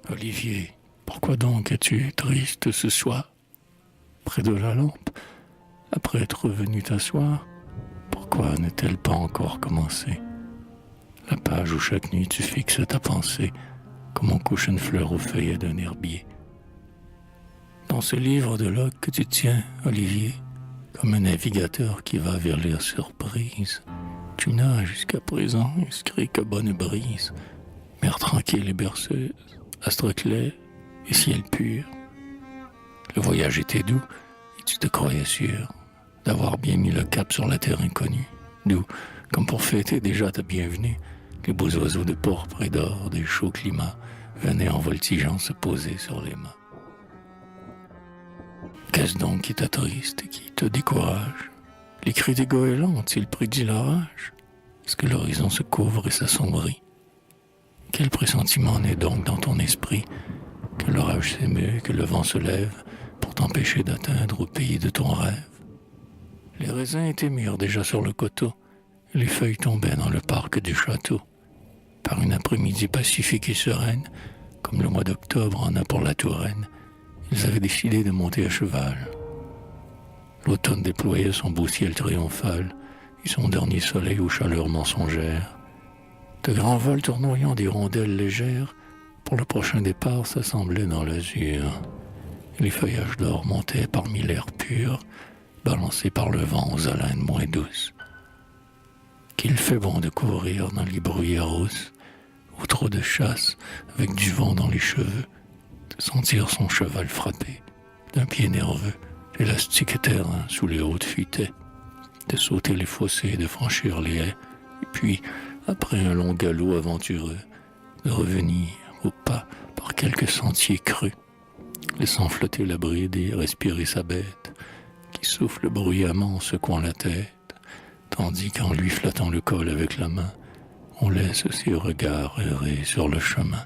Olivier, pourquoi donc es-tu triste ce soir? Près de la lampe, après être venu t'asseoir, pourquoi n'est-elle pas encore commencée? La page où chaque nuit tu fixes ta pensée, comme on couche une fleur aux feuillets d'un herbier. Dans ce livre de Locke que tu tiens, Olivier, comme un navigateur qui va vers les surprises, tu n'as jusqu'à présent inscrit que bonne brise, mer tranquille et berceuse, astre clair et ciel pur. Le voyage était doux et tu te croyais sûr d'avoir bien mis le cap sur la terre inconnue, d'où, comme pour fêter déjà ta bienvenue, les beaux oiseaux de pourpre et d'or des chauds climats venaient en voltigeant se poser sur les mâts. Qu'est-ce donc qui t'attriste et qui te décourage? Les cris des goélands ont-ils prédit l'orage? Est-ce que l'horizon se couvre et s'assombrit? Quel pressentiment naît donc dans ton esprit? Que l'orage s'émeut, que le vent se lève pour t'empêcher d'atteindre au pays de ton rêve? Les raisins étaient mûrs déjà sur le coteau, et les feuilles tombaient dans le parc du château. Par une après-midi pacifique et sereine, comme le mois d'octobre en a pour la Touraine, ils avaient décidé de monter à cheval. L'automne déployait son beau ciel triomphal et son dernier soleil aux chaleurs mensongères. De grands vols tournoyant des rondelles légères, pour le prochain départ s'assemblaient dans l'azur. Les feuillages d'or montaient parmi l'air pur, balancés par le vent aux haleines moins douces. Qu'il fait bon de courir dans les bruyères rousses, au trot de chasse, avec du vent dans les cheveux, de sentir son cheval frapper, d'un pied nerveux, l'élastique terrain sous les hautes futaies, de sauter les fossés, de franchir les haies, et puis, après un long galop aventureux, de revenir au pas par quelques sentiers creux, laissant flotter la bride et respirer sa bête, qui souffle bruyamment en secouant la tête, tandis qu'en lui flattant le col avec la main, on laisse ses regards errer sur le chemin.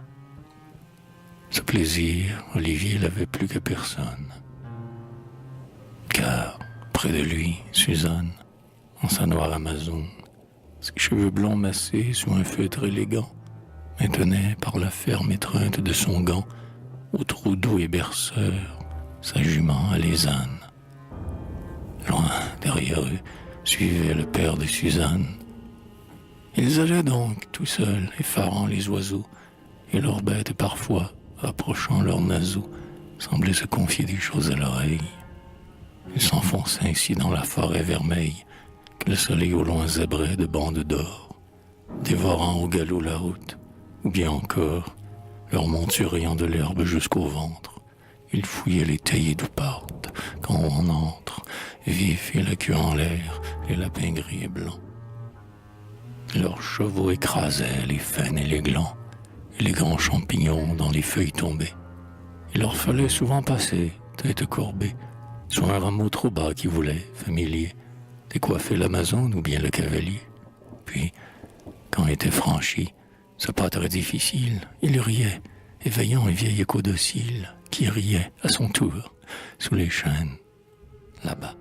Ce plaisir, Olivier l'avait plus que personne. Car, près de lui, Suzanne, en sa noire amazone, ses cheveux blonds massés sous un feutre élégant, maintenait par la ferme étreinte de son gant, au trou doux et berceur, sa jument alezane. Loin, derrière eux, suivait le père de Suzanne. Ils allaient donc, tout seuls, effarant les oiseaux, et leurs bêtes parfois, approchant leurs naseaux, semblaient se confier des choses à l'oreille. Ils s'enfonçaient ainsi dans la forêt vermeille, que le soleil au loin zébrait de bandes d'or, dévorant au galop la route, ou bien encore, leur monture ayant de l'herbe jusqu'au ventre, ils fouillaient les taillis d'où partent, quand on entre, vif et la queue en l'air, les lapins gris et blancs. Leurs chevaux écrasaient les faines et les glands, et les grands champignons dans les feuilles tombées. Il leur fallait souvent passer, tête courbée, sur un rameau trop bas qui voulait, familier, décoiffer l'Amazone ou bien le cavalier. Puis, quand était franchi ce pas très difficile, il riait, éveillant un vieil écho docile qui riait à son tour sous les chênes, là-bas.